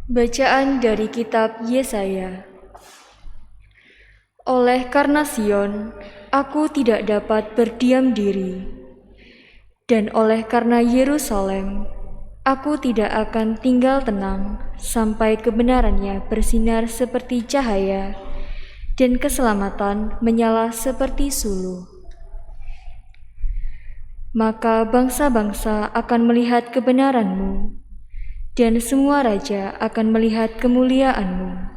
Bacaan dari kitab Yesaya. Oleh karena Sion, aku tidak dapat berdiam diri, dan oleh karena Yerusalem, aku tidak akan tinggal tenang sampai kebenarannya bersinar seperti cahaya dan keselamatan menyala seperti suluh. Maka bangsa-bangsa akan melihat kebenaran-Mu, dan semua raja akan melihat kemuliaan-Mu.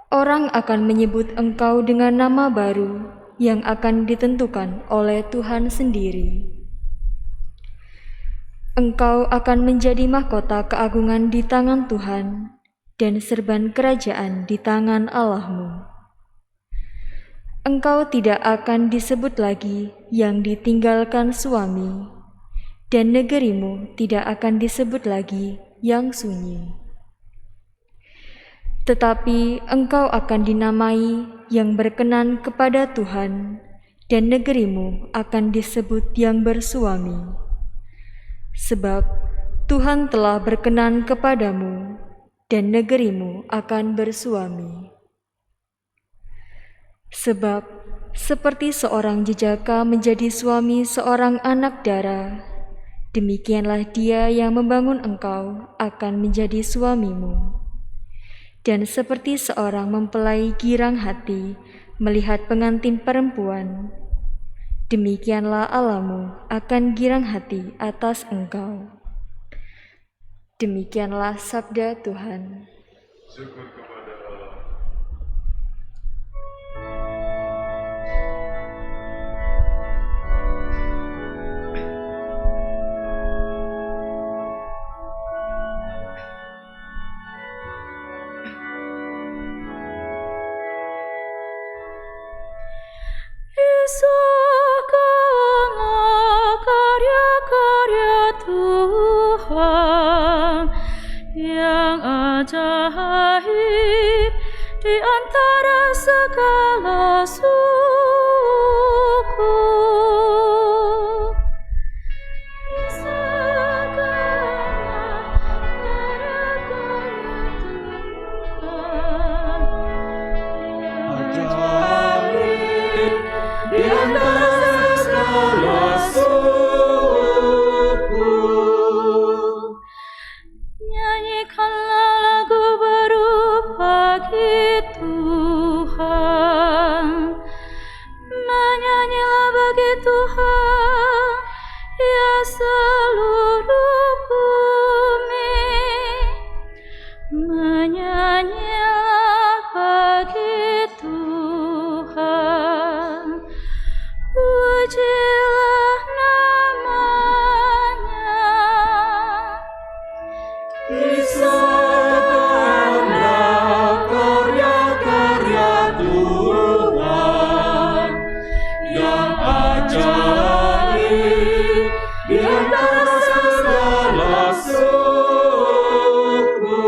Orang akan menyebut Engkau dengan nama baru yang akan ditentukan oleh Tuhan sendiri. Engkau akan menjadi mahkota keagungan di tangan Tuhan dan serban kerajaan di tangan Allah-Mu. Engkau tidak akan disebut lagi yang ditinggalkan suami, dan negerimu tidak akan disebut lagi yang sunyi. Tetapi engkau akan dinamai yang berkenan kepada Tuhan, dan negerimu akan disebut yang bersuami. Sebab Tuhan telah berkenan kepadamu, dan negerimu akan bersuami. Sebab seperti seorang jejaka menjadi suami seorang anak dara, demikianlah dia yang membangun engkau akan menjadi suamimu. Dan seperti seorang mempelai girang hati melihat pengantin perempuan, demikianlah Allahmu akan girang hati atas engkau. Demikianlah sabda Tuhan. Syukur kepada Allah. Kisahkanlah karya-karya Tuhan yang ajaib di antara segala suku. Kisahkanlah karya-karya Tuhan yang ajaib di antara segala suku. Nyanyikanlah lagu baru bagi Tuhan. Menyanyilah bagi Tuhan, ya seluruh bumi. Menyanyilah bagi Tuhan, pujilah namanya. Kisahkanlah karya-karya Tuhan yang ajaib di antara segala suku.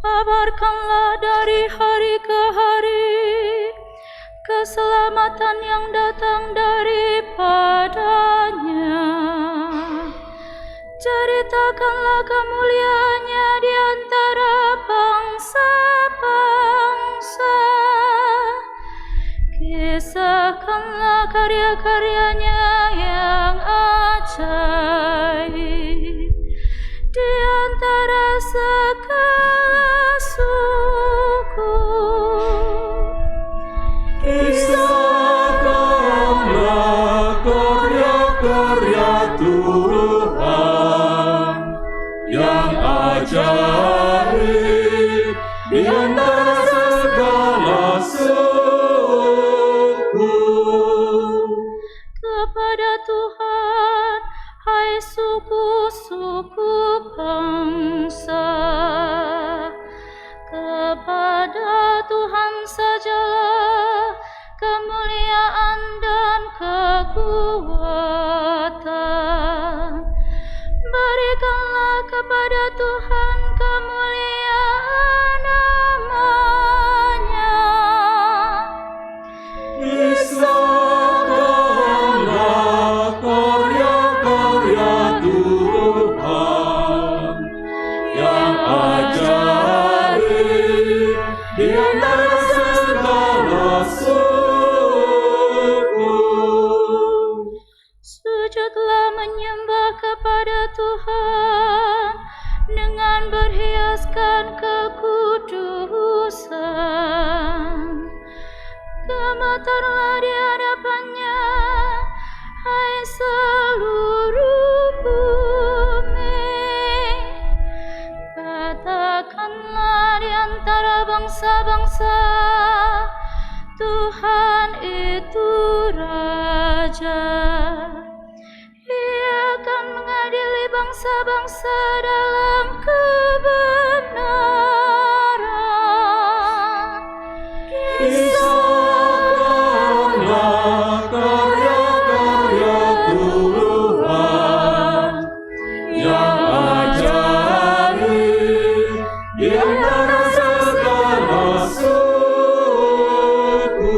Kabarkanlah dari hari ke hari keselamatan yang datang daripadanya. Ceritakanlah kemuliaannya di antara bangsa-bangsa. Kisahkanlah karya-karyanya yang ajaib di antara segala suku. Kisahkanlah karya-karya Tuhan yang ajaib di antara segala suku. Kepada Tuhan, hai suku-suku bangsa, kepada Tuhan sajalah kemuliaan dan kekuatan. Berikanlah kepada Tuhan kemuliaan namanya. Kisahkanlah karya-karya Tuhan bergetarlah di hadapannya, hai seluruh bumi. Katakanlah di antara bangsa-bangsa, Tuhan itu Raja. Ia akan mengadili bangsa-bangsa dalam kebenaran. Kisahkanlah karya-karya Tuhan yang ajaib di antara segala suku.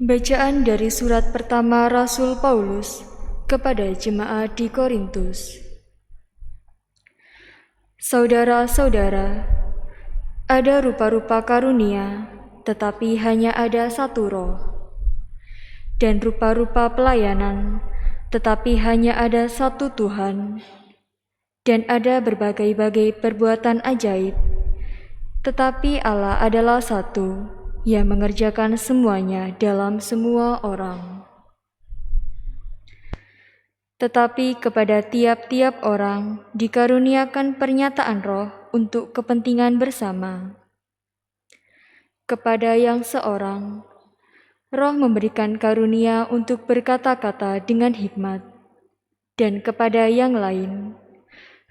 Bacaan dari surat pertama Rasul Paulus kepada jemaat di Korintus. Saudara-saudara, ada rupa-rupa karunia, tetapi hanya ada satu roh. Dan rupa-rupa pelayanan, tetapi hanya ada satu Tuhan. Dan ada berbagai-bagai perbuatan ajaib, tetapi Allah adalah satu, yang mengerjakan semuanya dalam semua orang. Tetapi kepada tiap-tiap orang dikaruniakan pernyataan roh untuk kepentingan bersama. Kepada yang seorang, roh memberikan karunia untuk berkata-kata dengan hikmat, dan kepada yang lain,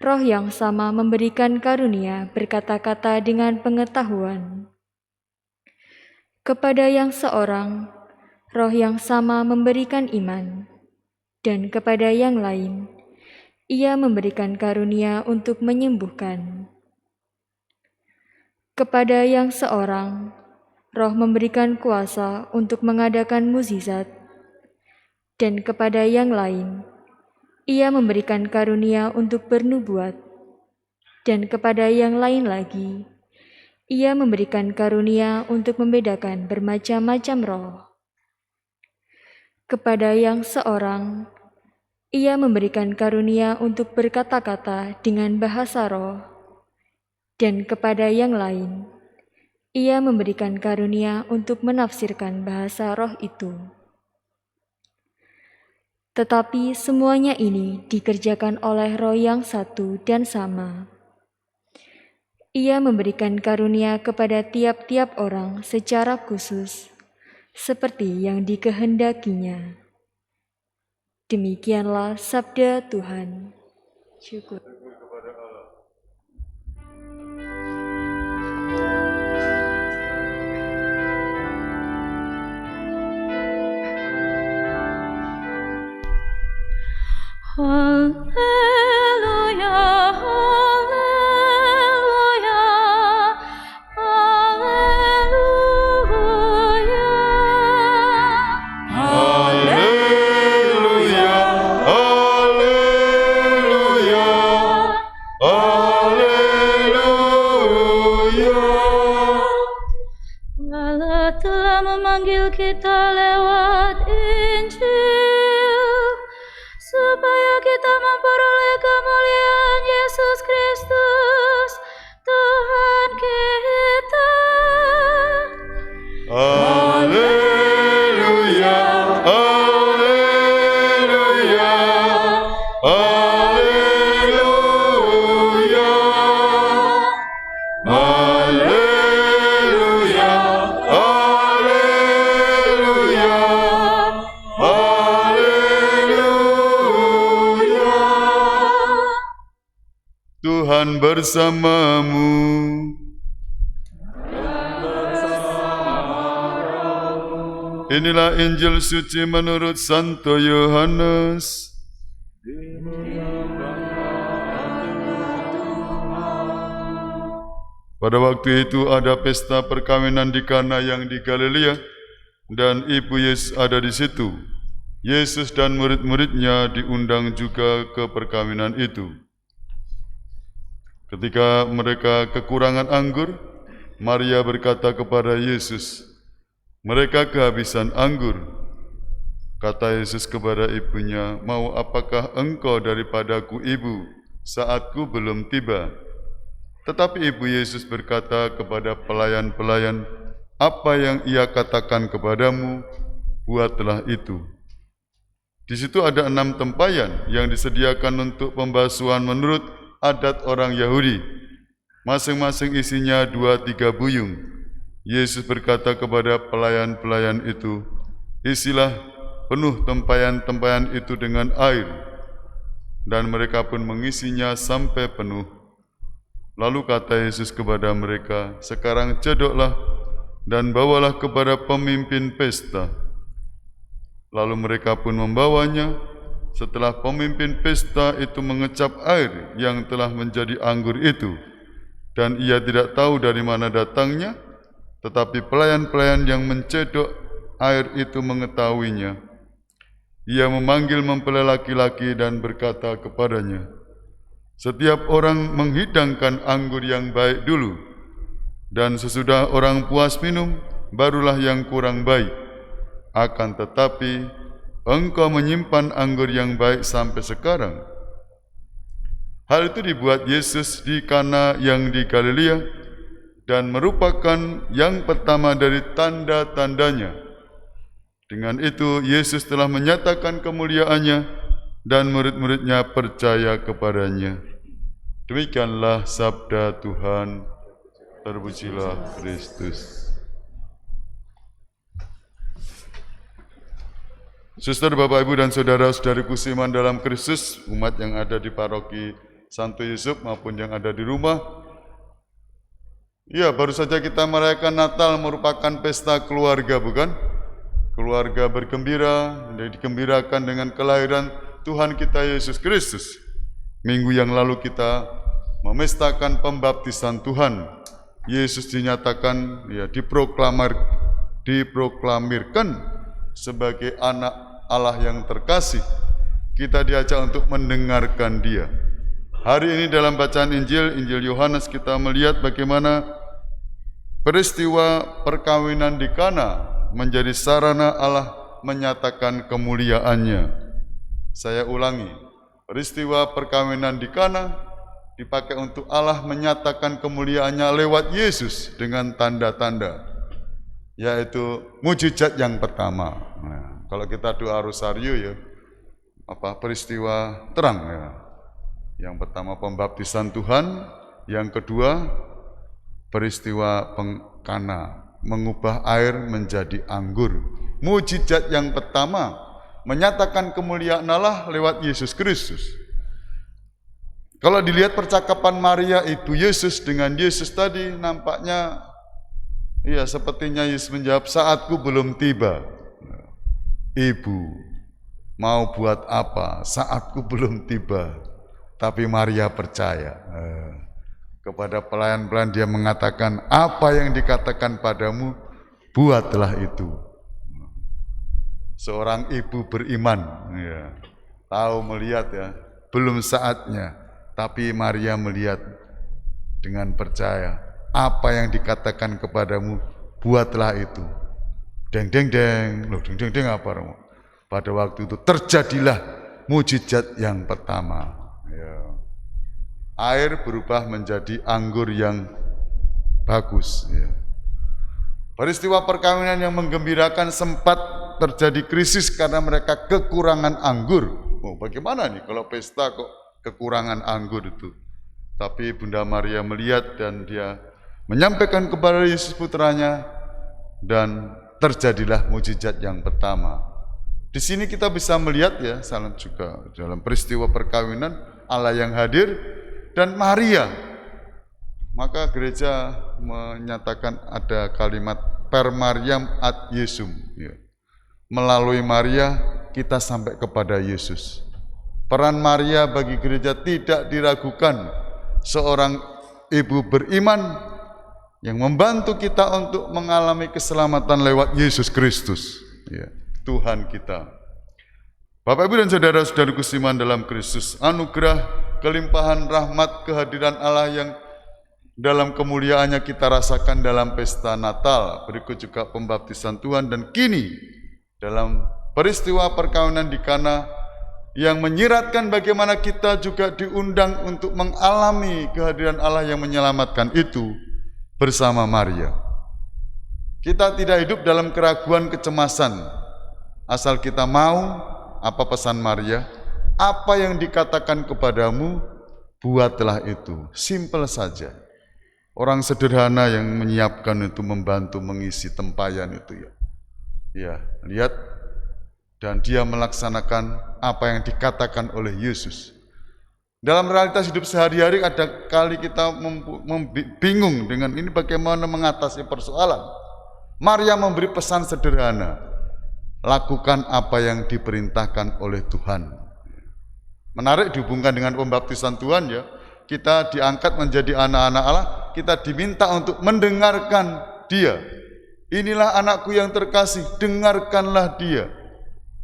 roh yang sama memberikan karunia berkata-kata dengan pengetahuan. Kepada yang seorang, roh yang sama memberikan iman, dan kepada yang lain, ia memberikan karunia untuk menyembuhkan. Kepada yang seorang, roh memberikan kuasa untuk mengadakan mukjizat, dan kepada yang lain, ia memberikan karunia untuk bernubuat, dan kepada yang lain lagi, ia memberikan karunia untuk membedakan bermacam-macam roh. Kepada yang seorang, ia memberikan karunia untuk berkata-kata dengan bahasa roh, dan kepada yang lain, ia memberikan karunia untuk menafsirkan bahasa roh itu. Tetapi semuanya ini dikerjakan oleh Roh yang satu dan sama. Ia memberikan karunia kepada tiap-tiap orang secara khusus, seperti yang dikehendakinya. Demikianlah sabda Tuhan. Syukur. Haleluya, haleluya, haleluya. Haleluya, haleluya, haleluya. Allah telah memanggil kita lewat Injil, supaya kita memperoleh kemuliaan Yesus Kristus, Tuhan kita. Haleluya, haleluya, haleluya. Haleluya, haleluya, haleluya. Tuhan bersamamu. Inilah Injil suci menurut Santo Yohanes. Pada waktu itu ada pesta perkawinan di Kana yang di Galilea, dan ibu Yesus ada di situ. Yesus dan murid-muridnya diundang juga ke perkawinan itu. Ketika mereka kekurangan anggur, Maria berkata kepada Yesus, "Mereka kehabisan anggur." Kata Yesus kepada ibunya, "Mau apakah engkau daripadaku, ibu? saatku belum tiba. Tetapi Ibu Yesus berkata kepada pelayan-pelayan, apa yang ia katakan kepadamu, buatlah itu. Di situ ada 6 tempayan yang disediakan untuk pembasuhan menurut adat orang Yahudi. Masing-masing isinya 2-3 buyung. Yesus berkata kepada pelayan-pelayan itu, isilah penuh tempayan-tempayan itu dengan air. Dan mereka pun mengisinya sampai penuh. Lalu kata Yesus kepada mereka, sekarang cedoklah dan bawalah kepada pemimpin pesta. Lalu mereka pun membawanya. Setelah pemimpin pesta itu mengecap air yang telah menjadi anggur itu, dan ia tidak tahu dari mana datangnya, tetapi pelayan-pelayan yang mencedok air itu mengetahuinya. Ia memanggil mempelai laki-laki dan berkata kepadanya, setiap orang menghidangkan anggur yang baik dulu, dan sesudah orang puas minum, barulah yang kurang baik. Akan tetapi, engkau menyimpan anggur yang baik sampai sekarang. Hal itu dibuat Yesus di Kana yang di Galilea, dan merupakan yang pertama dari tanda-tandanya. Dengan itu, Yesus telah menyatakan kemuliaannya, dan murid-muridnya percaya kepadanya. Demikianlah sabda Tuhan. Terpujilah Kristus. Suster, Bapak, Ibu, dan saudara-saudariku seiman dalam Kristus, umat yang ada di paroki Santo Yusuf maupun yang ada di rumah. Ya, baru saja kita merayakan Natal, merupakan pesta keluarga, bukan? Keluarga bergembira, digembirakan dengan kelahiran Tuhan kita Yesus Kristus. Minggu yang lalu kita memestakan pembaptisan Tuhan. Yesus dinyatakan, ya, diproklamirkan sebagai anak Allah yang terkasih. Kita diajak untuk mendengarkan Dia. Hari ini dalam bacaan Injil Yohanes, kita melihat bagaimana peristiwa perkawinan di Kana menjadi sarana Allah menyatakan kemuliaannya. Saya ulangi, peristiwa perkawinan di Kana dipakai untuk Allah menyatakan kemuliaannya lewat Yesus dengan tanda-tanda, yaitu mujizat yang pertama. Nah, kalau kita doa rosario, ya, peristiwa terang, ya. Yang pertama pembaptisan Tuhan, yang kedua peristiwa Kana, mengubah air menjadi anggur. Mujizat yang pertama menyatakan kemuliaan Allah lewat Yesus Kristus. Kalau dilihat percakapan Maria ibu Yesus dengan Yesus tadi, nampaknya, ya, sepertinya Yesus menjawab, saatku belum tiba. Ibu, mau buat apa? Saatku belum tiba. Tapi Maria percaya. Kepada pelayan-pelayan dia mengatakan, apa yang dikatakan padamu, buatlah itu. Seorang ibu beriman, ya, tahu melihat, ya, belum saatnya. Tapi Maria melihat dengan percaya. Apa yang dikatakan kepadamu, buatlah itu. Deng deng deng, loh deng deng deng apa? Pada waktu itu terjadilah mujizat yang pertama. Ya. Air berubah menjadi anggur yang bagus. Ya. Peristiwa perkawinan yang menggembirakan sempat terjadi krisis karena mereka kekurangan anggur. Oh, bagaimana nih kalau pesta kok kekurangan anggur itu? Tapi Bunda Maria melihat dan dia menyampaikan kepada Yesus putranya, dan terjadilah mujizat yang pertama. Di sini kita bisa melihat, ya, salam juga dalam peristiwa perkawinan Allah yang hadir dan Maria. Maka gereja menyatakan ada kalimat per Mariam ad Yesum, ya. Melalui Maria kita sampai kepada Yesus. Peran Maria bagi gereja tidak diragukan. Seorang ibu beriman yang membantu kita untuk mengalami keselamatan lewat Yesus Kristus, ya, Tuhan kita. Bapak, Ibu, dan saudara-saudariku seiman dalam Kristus, anugerah, kelimpahan rahmat kehadiran Allah yang dalam kemuliaannya kita rasakan dalam pesta Natal, berikut juga pembaptisan Tuhan, dan kini dalam peristiwa perkawinan di Kana yang menyiratkan bagaimana kita juga diundang untuk mengalami kehadiran Allah yang menyelamatkan itu bersama Maria. Kita tidak hidup dalam keraguan, kecemasan, asal kita mau apa pesan Maria, apa yang dikatakan kepadamu, buatlah itu. Simple saja. Orang sederhana yang menyiapkan itu, membantu mengisi tempayan itu ya. Ya, lihat, dan dia melaksanakan apa yang dikatakan oleh Yesus. Dalam realitas hidup sehari-hari ada kali kita bingung dengan ini bagaimana mengatasi persoalan. Maria memberi pesan sederhana, lakukan apa yang diperintahkan oleh Tuhan. Menarik dihubungkan dengan pembaptisan Tuhan ya. Kita diangkat menjadi anak-anak Allah, kita diminta untuk mendengarkan Dia. Inilah anakku yang terkasih, dengarkanlah Dia.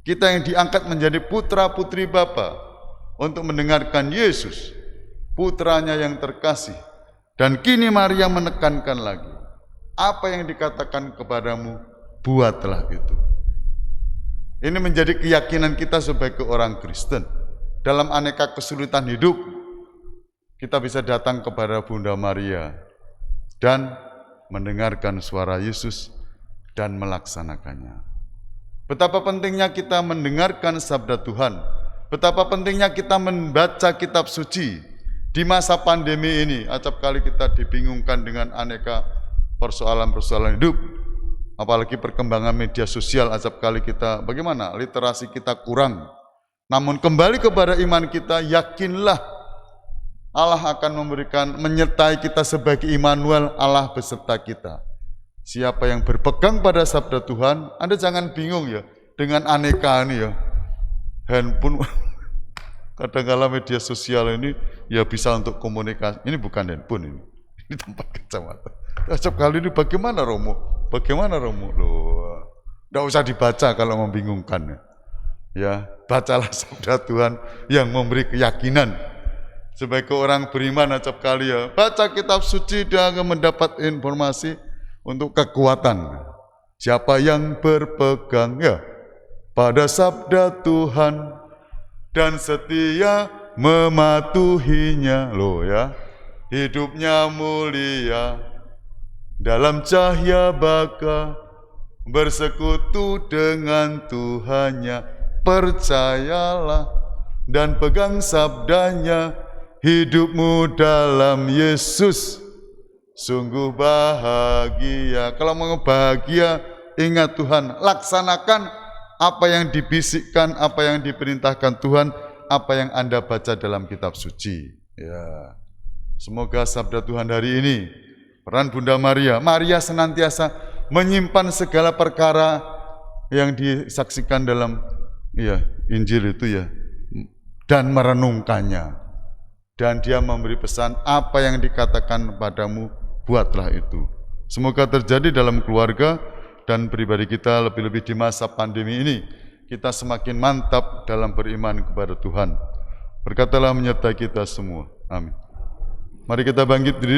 Kita yang diangkat menjadi putra-putri Bapa untuk mendengarkan Yesus, putranya yang terkasih. Dan kini Maria menekankan lagi, apa yang dikatakan kepadamu, buatlah itu. Ini menjadi keyakinan kita sebagai orang Kristen. Dalam aneka kesulitan hidup, kita bisa datang kepada Bunda Maria dan mendengarkan suara Yesus dan melaksanakannya. Betapa pentingnya kita mendengarkan sabda Tuhan, betapa pentingnya kita membaca kitab suci di masa pandemi ini. Acap kali kita dibingungkan dengan aneka persoalan-persoalan hidup, apalagi perkembangan media sosial. Acap kali kita, bagaimana literasi kita kurang. Namun kembali kepada iman kita, yakinlah Allah akan menyertai kita sebagai Immanuel, Allah beserta kita. Siapa yang berpegang pada sabda Tuhan, Anda jangan bingung ya dengan aneka ini ya. Handphone, kadang-kadang media sosial ini ya bisa untuk komunikasi. Ini bukan handphone ini tempat kacamata. Acap kali ini bagaimana Romo? Bagaimana Romo? Loh, tidak usah dibaca kalau membingungkan ya. Ya, bacalah sabda Tuhan yang memberi keyakinan. Sebagai orang beriman acap kali ya, baca kitab suci dan akan mendapat informasi untuk kekuatan. Siapa yang berpegang ya pada sabda Tuhan dan setia mematuhinya, loh ya, hidupnya mulia dalam cahaya baka, bersekutu dengan Tuhannya. Percayalah dan pegang sabdanya, hidupmu dalam Yesus sungguh bahagia. Kalau mau bahagia, ingat Tuhan, laksanakan apa yang dibisikkan, apa yang diperintahkan Tuhan, apa yang Anda baca dalam kitab suci. Ya, semoga sabda Tuhan hari ini, peran Bunda Maria, Maria senantiasa menyimpan segala perkara yang disaksikan dalam Injil itu ya, dan merenungkannya. Dan dia memberi pesan, apa yang dikatakan padamu, buatlah itu. Semoga terjadi dalam keluarga dan pribadi kita, lebih-lebih di masa pandemi ini. Kita semakin mantap dalam beriman kepada Tuhan. Berkatalah menyertai kita semua. Amin. Mari kita bangkit berdiri.